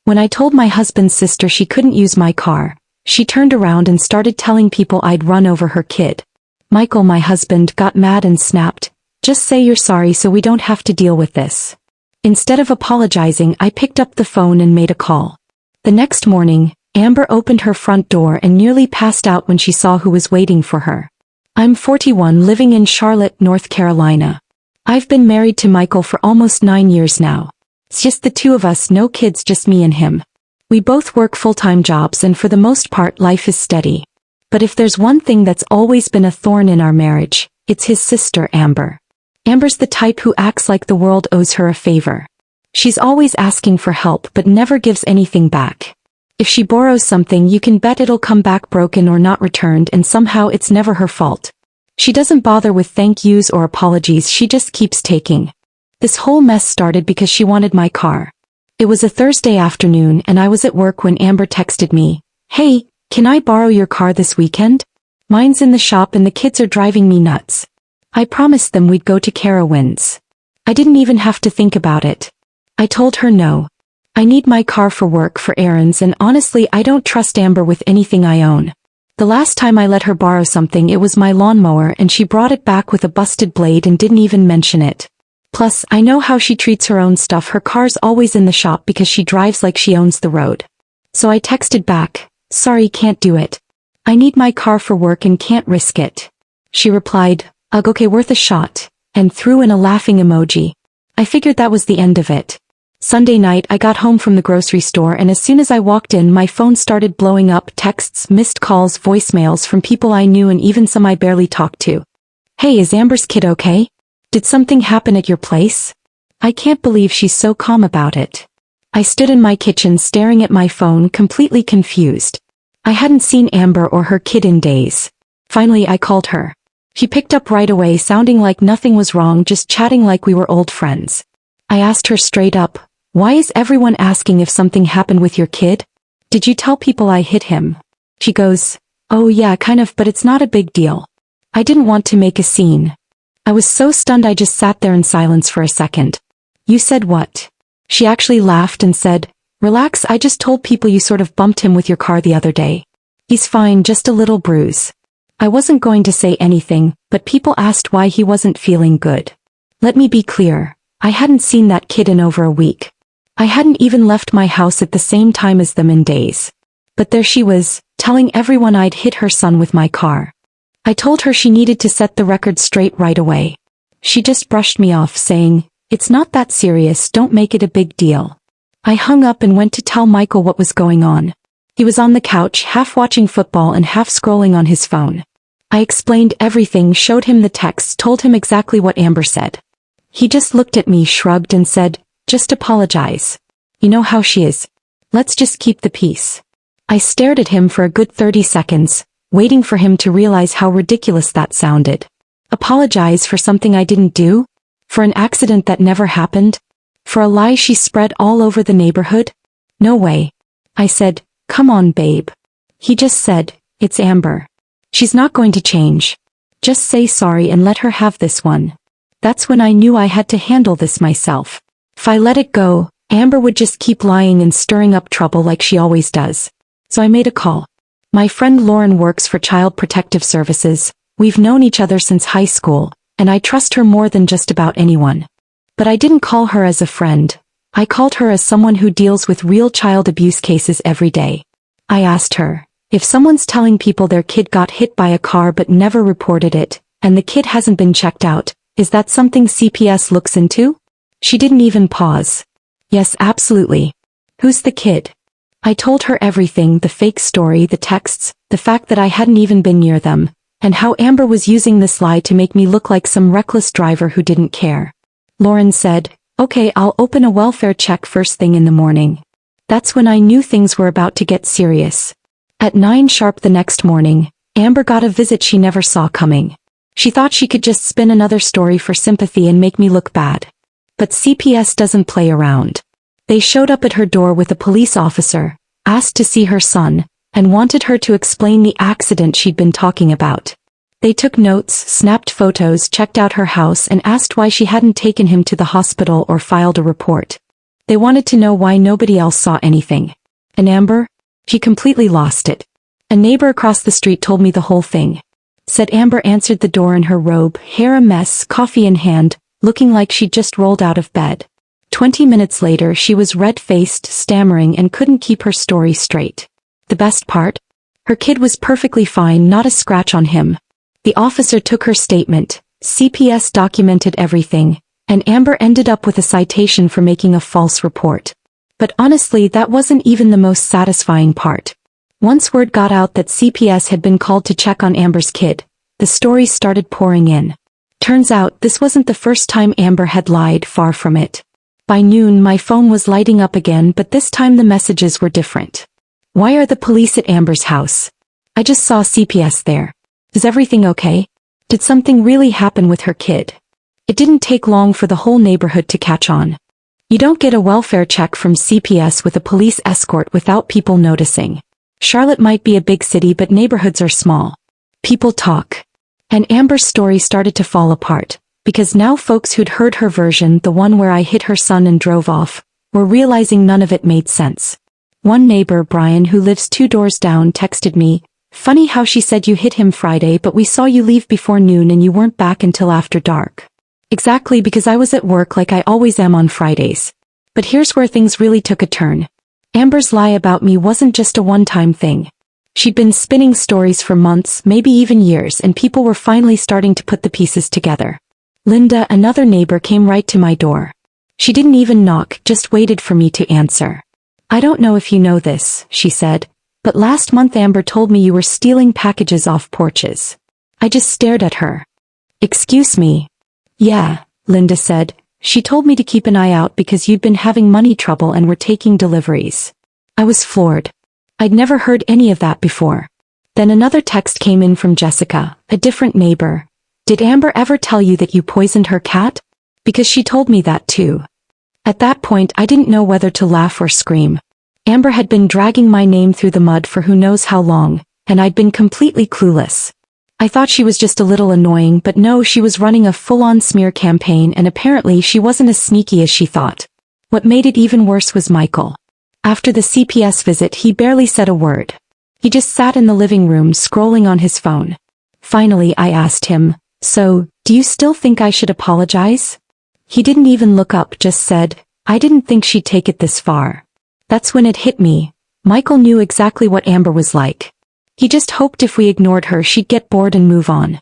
When I told my husband's sister she couldn't use my car, she turned around and started telling people I'd run over her kid. Michael, my husband, got mad and snapped, "Just say you're sorry so we don't have to deal with this." Instead of apologizing, I picked up the phone and made a call. The next morning, Amber opened her front door and nearly passed out when she saw who was waiting for her. I'm 41, living in Charlotte, North Carolina. I've been married to Michael for almost 9 years now. It's just the two of us, no kids, just me and him. We both work full-time jobs and for the most part life is steady. But if there's one thing that's always been a thorn in our marriage, it's his sister Amber. Amber's the type who acts like the world owes her a favor. She's always asking for help but never gives anything back. If she borrows something, you can bet it'll come back broken or not returned, and somehow it's never her fault. She doesn't bother with thank yous or apologies, she just keeps taking. This whole mess started because she wanted my car. It was a Thursday afternoon and I was at work when Amber texted me, "Hey, can I borrow your car this weekend? Mine's in the shop and the kids are driving me nuts." I promised them we'd go to Carowinds. I didn't even have to think about it. I told her no. I need my car for work, for errands, and honestly I don't trust Amber with anything I own. The last time I let her borrow something, it was my lawnmower, and she brought it back with a busted blade and didn't even mention it. Plus, I know how she treats her own stuff. Her car's always in the shop because she drives like she owns the road. So I texted back, "Sorry, can't do it. I need my car for work and can't risk it." She replied, "Ugh, okay, worth a shot," and threw in a laughing emoji. I figured that was the end of it. Sunday night I got home from the grocery store, and as soon as I walked in my phone started blowing up, texts, missed calls, voicemails from people I knew and even some I barely talked to. "Hey, is Amber's kid okay? Did something happen at your place? I can't believe she's so calm about it." I stood in my kitchen staring at my phone, completely confused. I hadn't seen Amber or her kid in days. Finally I called her. She picked up right away, sounding like nothing was wrong, just chatting like we were old friends. I asked her straight up, "Why is everyone asking if something happened with your kid? Did you tell people I hit him?" She goes, "Oh yeah, kind of, but it's not a big deal." I didn't want to make a scene. I was so stunned I just sat there in silence for a second. "You said what?" She actually laughed and said, "Relax, I just told people you sort of bumped him with your car the other day. He's fine, just a little bruise." I wasn't going to say anything, but people asked why he wasn't feeling good. Let me be clear, I hadn't seen that kid in over a week. I hadn't even left my house at the same time as them in days. But there she was, telling everyone I'd hit her son with my car. I told her she needed to set the record straight right away. She just brushed me off, saying, "It's not that serious, don't make it a big deal." I hung up and went to tell Michael what was going on. He was on the couch, half watching football and half scrolling on his phone. I explained everything, showed him the texts, told him exactly what Amber said. He just looked at me, shrugged and said, "Just apologize. You know how she is. Let's just keep the peace." I stared at him for a good 30 seconds, waiting for him to realize how ridiculous that sounded. Apologize for something I didn't do? For an accident that never happened? For a lie she spread all over the neighborhood? No way. I said, "Come on, babe." He just said, "It's Amber. She's not going to change. Just say sorry and let her have this one." That's when I knew I had to handle this myself. If I let it go, Amber would just keep lying and stirring up trouble like she always does. So I made a call. My friend Lauren works for Child Protective Services. We've known each other since high school, and I trust her more than just about anyone. But I didn't call her as a friend. I called her as someone who deals with real child abuse cases every day. I asked her, if someone's telling people their kid got hit by a car but never reported it, and the kid hasn't been checked out, is that something CPS looks into? She didn't even pause. Yes, absolutely. Who's the kid? I told her everything, the fake story, the texts, the fact that I hadn't even been near them, and how Amber was using this lie to make me look like some reckless driver who didn't care. Lauren said, "Okay, I'll open a welfare check first thing in the morning." That's when I knew things were about to get serious. At 9 sharp the next morning, Amber got a visit she never saw coming. She thought she could just spin another story for sympathy and make me look bad. But CPS doesn't play around. They showed up at her door with a police officer, asked to see her son, and wanted her to explain the accident she'd been talking about. They took notes, snapped photos, checked out her house, and asked why she hadn't taken him to the hospital or filed a report. They wanted to know why nobody else saw anything. And Amber? She completely lost it. A neighbor across the street told me the whole thing. Said Amber answered the door in her robe, hair a mess, coffee in hand, looking like she'd just rolled out of bed. 20 minutes later she was red-faced, stammering and couldn't keep her story straight. The best part? Her kid was perfectly fine, not a scratch on him. The officer took her statement, CPS documented everything, and Amber ended up with a citation for making a false report. But honestly, that wasn't even the most satisfying part. Once word got out that CPS had been called to check on Amber's kid, the stories started pouring in. Turns out this wasn't the first time Amber had lied, far from it. By noon my phone was lighting up again, but this time the messages were different. Why are the police at Amber's house? I just saw CPS there. Is everything okay? Did something really happen with her kid? It didn't take long for the whole neighborhood to catch on. You don't get a welfare check from CPS with a police escort without people noticing. Charlotte might be a big city, but neighborhoods are small. People talk. And Amber's story started to fall apart, because now folks who'd heard her version, the one where I hit her son and drove off, were realizing none of it made sense. One neighbor, Brian, who lives 2 doors down, texted me, "Funny how she said you hit him Friday, but we saw you leave before noon and you weren't back until after dark." Exactly, because I was at work like I always am on Fridays. But here's where things really took a turn. Amber's lie about me wasn't just a one-time thing. She'd been spinning stories for months, maybe even years, and people were finally starting to put the pieces together. Linda, another neighbor, came right to my door. She didn't even knock, just waited for me to answer. "I don't know if you know this," she said, "but last month Amber told me you were stealing packages off porches." I just stared at her. "Excuse me?" "Yeah," Linda said. "She told me to keep an eye out because you'd been having money trouble and were taking deliveries." I was floored. I'd never heard any of that before. Then another text came in from Jessica, a different neighbor. "Did Amber ever tell you that you poisoned her cat? Because she told me that too." At that point I didn't know whether to laugh or scream. Amber had been dragging my name through the mud for who knows how long, and I'd been completely clueless. I thought she was just a little annoying, but no, she was running a full-on smear campaign, and apparently she wasn't as sneaky as she thought. What made it even worse was Michael. After the CPS visit he barely said a word. He just sat in the living room scrolling on his phone. Finally I asked him, "So, do you still think I should apologize?" He didn't even look up, just said, "I didn't think she'd take it this far." That's when it hit me. Michael knew exactly what Amber was like. He just hoped if we ignored her she'd get bored and move on.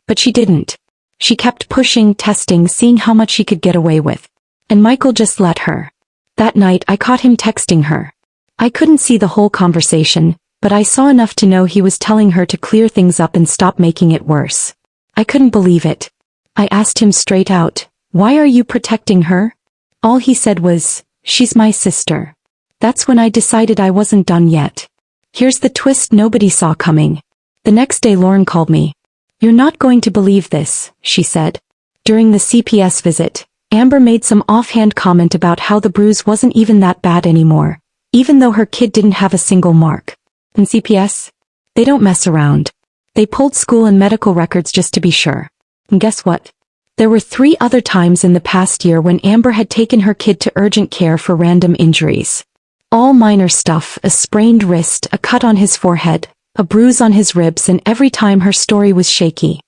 But she didn't. She kept pushing, testing, seeing how much she could get away with. And Michael just let her. That night I caught him texting her. I couldn't see the whole conversation, but I saw enough to know he was telling her to clear things up and stop making it worse. I couldn't believe it. I asked him straight out, "Why are you protecting her?" All he said was, "She's my sister." That's when I decided I wasn't done yet. Here's the twist nobody saw coming. The next day Lauren called me. "You're not going to believe this," she said. During the CPS visit, Amber made some offhand comment about how the bruise wasn't even that bad anymore, even though her kid didn't have a single mark. And CPS? They don't mess around. They pulled school and medical records just to be sure. And guess what? There were 3 other times in the past year when Amber had taken her kid to urgent care for random injuries. All minor stuff, a sprained wrist, a cut on his forehead, a bruise on his ribs, and every time her story was shaky.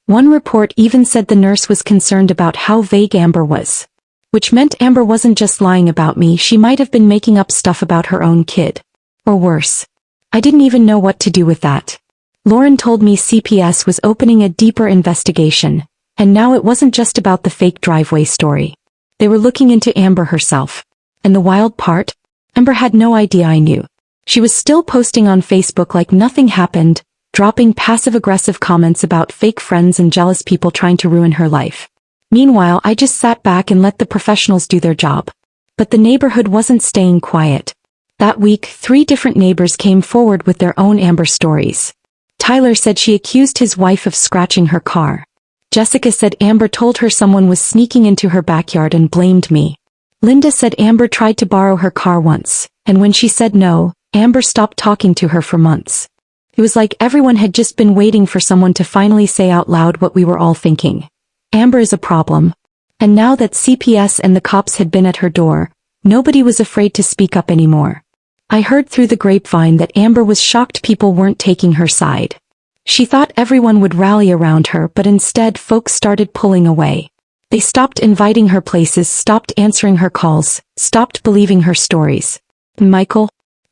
One report even said the nurse was concerned about how vague Amber was. Which meant Amber wasn't just lying about me, she might have been making up stuff about her own kid. Or worse. I didn't even know what to do with that. Lauren told me CPS was opening a deeper investigation, and now it wasn't just about the fake driveway story. They were looking into Amber herself. And the wild part? Amber had no idea I knew. She was still posting on Facebook like nothing happened, dropping passive-aggressive comments about fake friends and jealous people trying to ruin her life. Meanwhile, I just sat back and let the professionals do their job. But the neighborhood wasn't staying quiet. That week, 3 different neighbors came forward with their own Amber stories. Tyler said she accused his wife of scratching her car. Jessica said Amber told her someone was sneaking into her backyard and blamed me. Linda said Amber tried to borrow her car once, and when she said no, Amber stopped talking to her for months. It was like everyone had just been waiting for someone to finally say out loud what we were all thinking. Amber is a problem. And now that CPS and the cops had been at her door, Nobody was afraid to speak up anymore. I heard through the grapevine that Amber was shocked people weren't taking her side. She thought everyone would rally around her, but instead folks started pulling away. They stopped inviting her places, stopped answering her calls, stopped believing her stories. Michael?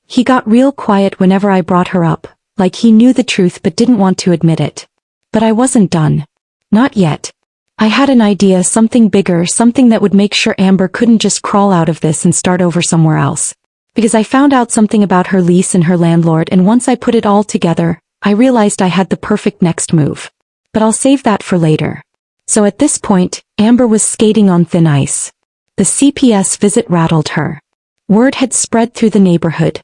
He got real quiet whenever I brought her up, like he knew the truth but didn't want to admit it. But I wasn't done. Not yet. I had an idea, something bigger, something that would make sure Amber couldn't just crawl out of this and start over somewhere else. Because I found out something about her lease and her landlord, and once I put it all together, I realized I had the perfect next move. But I'll save that for later. So at this point, Amber was skating on thin ice. The CPS visit rattled her. Word had spread through the neighborhood.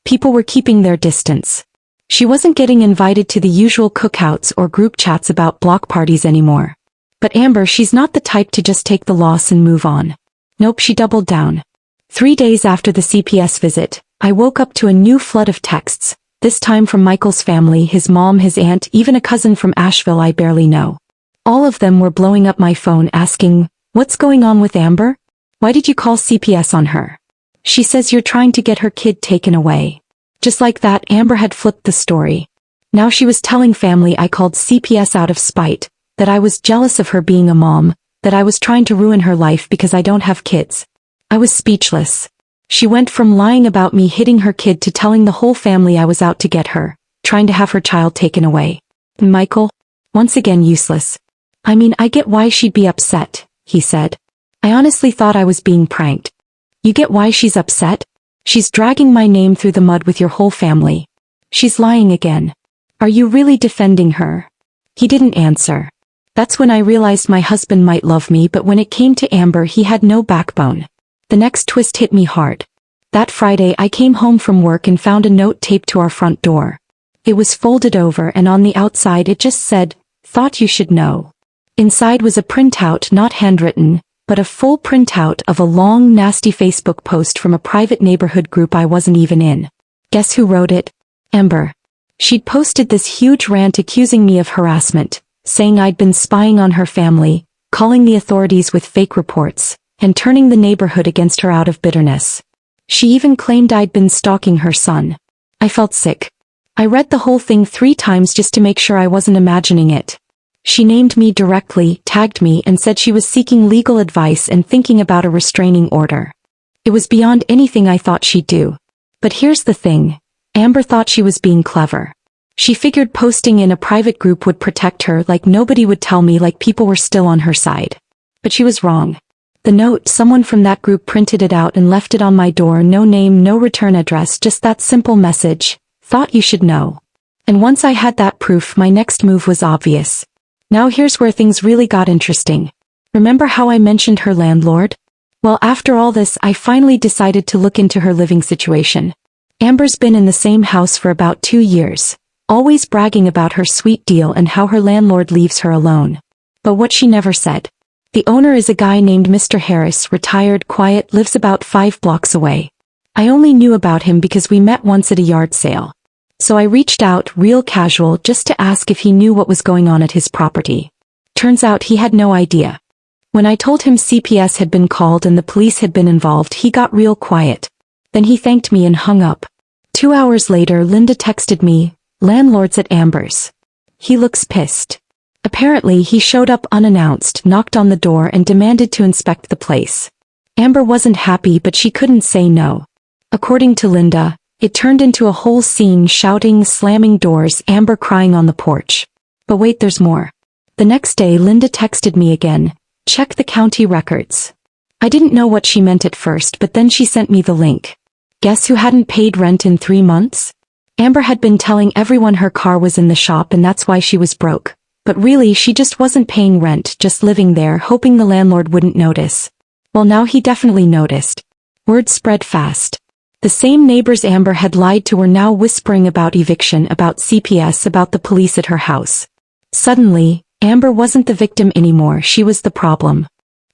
People were keeping their distance. She wasn't getting invited to the usual cookouts or group chats about block parties anymore. But Amber, she's not the type to just take the loss and move on. Nope, she doubled down. 3 days after the CPS visit, I woke up to a new flood of texts, this time from Michael's family, his mom, his aunt, even a cousin from Asheville I barely know. All of them were blowing up my phone asking, "What's going on with Amber? Why did you call CPS on her? She says you're trying to get her kid taken away." Just like that, Amber had flipped the story. Now she was telling family I called CPS out of spite, that I was jealous of her being a mom, that I was trying to ruin her life because I don't have kids. I was speechless. She went from lying about me hitting her kid to telling the whole family I was out to get her, trying to have her child taken away. Michael? Once again useless. I mean, I get why she'd be upset, he said. I honestly thought I was being pranked. You get why she's upset? She's dragging my name through the mud with your whole family. She's lying again. Are you really defending her? He didn't answer. That's when I realized my husband might love me, but when it came to Amber, he had no backbone. The next twist hit me hard. That Friday I came home from work and found a note taped to our front door. It was folded over, and on the outside it just said, "Thought you should know." Inside was a printout, not handwritten, but a full printout of a long, nasty Facebook post from a private neighborhood group I wasn't even in. Guess who wrote it? Amber. She'd posted this huge rant accusing me of harassment, saying I'd been spying on her family, calling the authorities with fake reports, and turning the neighborhood against her out of bitterness. She even claimed I'd been stalking her son. I felt sick. I read the whole thing 3 times just to make sure I wasn't imagining it. She named me directly, tagged me, and said she was seeking legal advice and thinking about a restraining order. It was beyond anything I thought she'd do. But here's the thing. Amber thought she was being clever. She figured posting in a private group would protect her, like nobody would tell me, like people were still on her side. But she was wrong. The note, someone from that group printed it out and left it on my door, no name, no return address, just that simple message, "Thought you should know." And once I had that proof, my next move was obvious. Now here's where things really got interesting. Remember how I mentioned her landlord? Well, after all this, I finally decided to look into her living situation. Amber's been in the same house for about 2 years, always bragging about her sweet deal and how her landlord leaves her alone. But what she never said. The owner is a guy named Mr. Harris, retired, quiet, lives about 5 blocks away. I only knew about him because we met once at a yard sale. So I reached out, real casual, just to ask if he knew what was going on at his property. Turns out he had no idea. When I told him CPS had been called and the police had been involved, he got real quiet. Then he thanked me and hung up. 2 hours later, Linda texted me, "Landlord's at Amber's. He looks pissed." Apparently he showed up unannounced, knocked on the door and demanded to inspect the place. Amber wasn't happy, but she couldn't say no. According to Linda, it turned into a whole scene, shouting, slamming doors, Amber crying on the porch. But wait, there's more. The next day Linda texted me again, "Check the county records." I didn't know what she meant at first, but then she sent me the link. Guess who hadn't paid rent in 3 months? Amber had been telling everyone her car was in the shop and that's why she was broke. But really, she just wasn't paying rent, just living there, hoping the landlord wouldn't notice. Well, now he definitely noticed. Word spread fast. The same neighbors Amber had lied to were now whispering about eviction, about CPS, about the police at her house. Suddenly, Amber wasn't the victim anymore, she was the problem.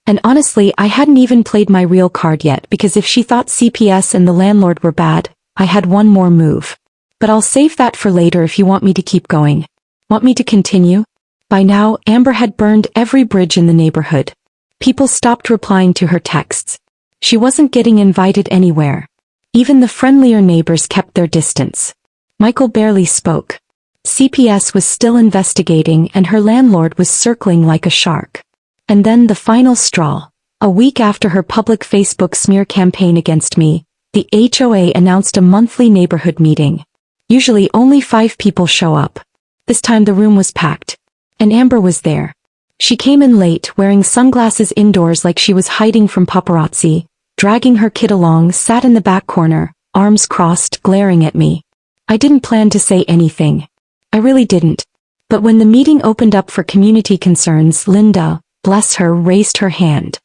And honestly, I hadn't even played my real card yet, because if she thought CPS and the landlord were bad, I had one more move. But I'll save that for later if you want me to keep going. Want me to continue? By now, Amber had burned every bridge in the neighborhood. People stopped replying to her texts. She wasn't getting invited anywhere. Even the friendlier neighbors kept their distance. Michael barely spoke. CPS was still investigating and her landlord was circling like a shark. And then the final straw. A week after her public Facebook smear campaign against me, the HOA announced a monthly neighborhood meeting. Usually only 5 people show up. This time the room was packed. And Amber was there. She came in late, wearing sunglasses indoors like she was hiding from paparazzi, dragging her kid along, sat in the back corner, arms crossed, glaring at me. I didn't plan to say anything. I really didn't. But when the meeting opened up for community concerns, Linda, bless her, raised her hand.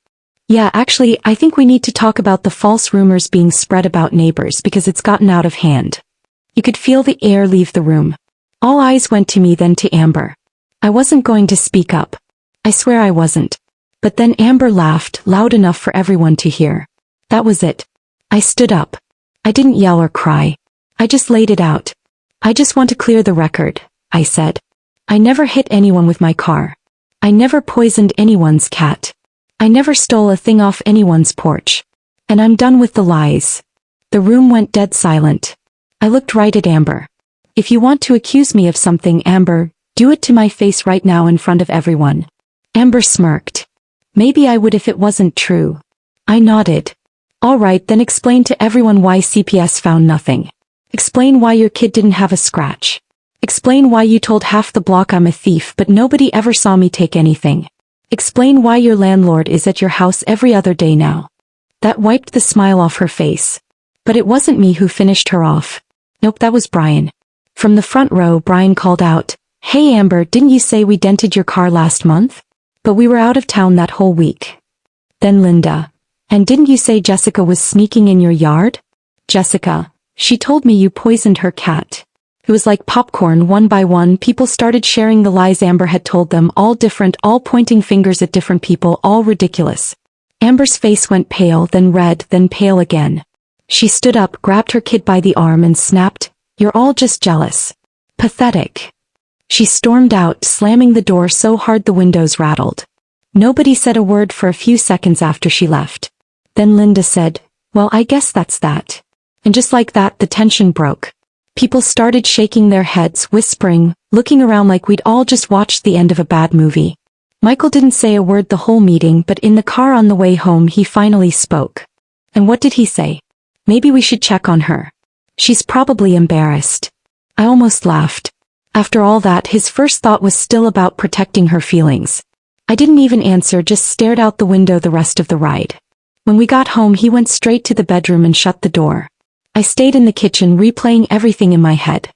Yeah, actually, I think we need to talk about the false rumors being spread about neighbors because it's gotten out of hand. You could feel the air leave the room. All eyes went to me, then to Amber. I wasn't going to speak up. I swear I wasn't. But then Amber laughed, loud enough for everyone to hear. That was it. I stood up. I didn't yell or cry. I just laid it out. I just want to clear the record, I said. I never hit anyone with my car. I never poisoned anyone's cat. I never stole a thing off anyone's porch. And I'm done with the lies. The room went dead silent. I looked right at Amber. If you want to accuse me of something, Amber, do it to my face right now in front of everyone. Amber smirked. Maybe I would if it wasn't true. I nodded. All right, then explain to everyone why CPS found nothing. Explain why your kid didn't have a scratch. Explain why you told half the block I'm a thief but nobody ever saw me take anything. Explain why your landlord is at your house every other day now. That wiped the smile off her face. But it wasn't me who finished her off. Nope, that was Brian. From the front row, Brian called out, "Hey Amber, didn't you say we dented your car last month? But we were out of town that whole week." Then Linda. "And didn't you say Jessica was sneaking in your yard?" "Jessica. She told me you poisoned her cat." It was like popcorn. One by one, people started sharing the lies Amber had told them, all different, all pointing fingers at different people, all ridiculous. Amber's face went pale, then red, then pale again. She stood up, grabbed her kid by the arm and snapped, "You're all just jealous. Pathetic." She stormed out, slamming the door so hard the windows rattled. Nobody said a word for a few seconds after she left. Then Linda said, "Well, I guess that's that." And just like that, the tension broke. People started shaking their heads, whispering, looking around like we'd all just watched the end of a bad movie. Michael didn't say a word the whole meeting, but in the car on the way home he finally spoke. And what did he say? "Maybe we should check on her. She's probably embarrassed." I almost laughed. After all that, his first thought was still about protecting her feelings. I didn't even answer, just stared out the window the rest of the ride. When we got home he went straight to the bedroom and shut the door. I stayed in the kitchen replaying everything in my head.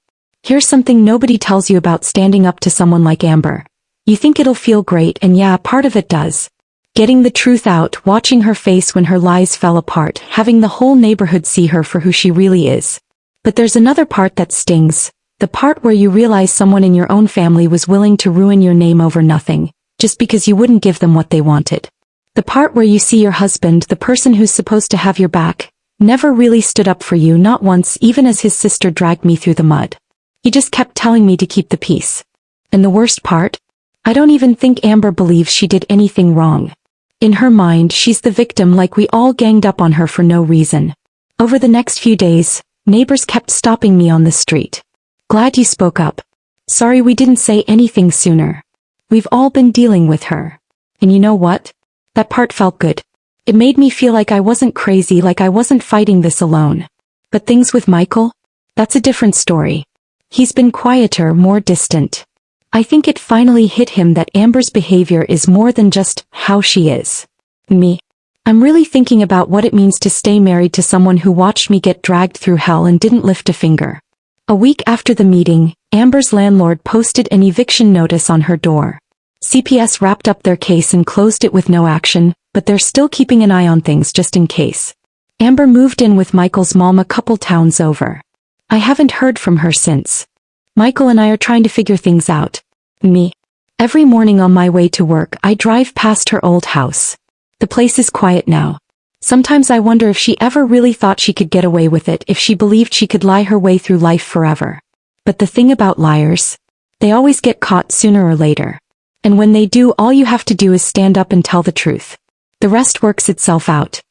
Here's something nobody tells you about standing up to someone like Amber. You think it'll feel great, and yeah, part of it does. Getting the truth out, watching her face when her lies fell apart, having the whole neighborhood see her for who she really is. But there's another part that stings. The part where you realize someone in your own family was willing to ruin your name over nothing, just because you wouldn't give them what they wanted. The part where you see your husband, the person who's supposed to have your back, never really stood up for you, not once, even as his sister dragged me through the mud. He just kept telling me to keep the peace. And the worst part? I don't even think Amber believes she did anything wrong. In her mind, she's the victim, like we all ganged up on her for no reason. Over the next few days, neighbors kept stopping me on the street. "Glad you spoke up. Sorry we didn't say anything sooner. We've all been dealing with her." And you know what? That part felt good. It made me feel like I wasn't crazy, like I wasn't fighting this alone. But things with Michael? That's a different story. He's been quieter, more distant. I think it finally hit him that Amber's behavior is more than just how she is. Me. I'm really thinking about what it means to stay married to someone who watched me get dragged through hell and didn't lift a finger. A week after the meeting, Amber's landlord posted an eviction notice on her door. CPS wrapped up their case and closed it with no action, but they're still keeping an eye on things just in case. Amber moved in with Michael's mom a couple towns over. I haven't heard from her since. Michael and I are trying to figure things out. Me. Every morning on my way to work I drive past her old house. The place is quiet now. Sometimes I wonder if she ever really thought she could get away with it, if she believed she could lie her way through life forever. But the thing about liars, they always get caught sooner or later. And when they do, all you have to do is stand up and tell the truth. The rest works itself out.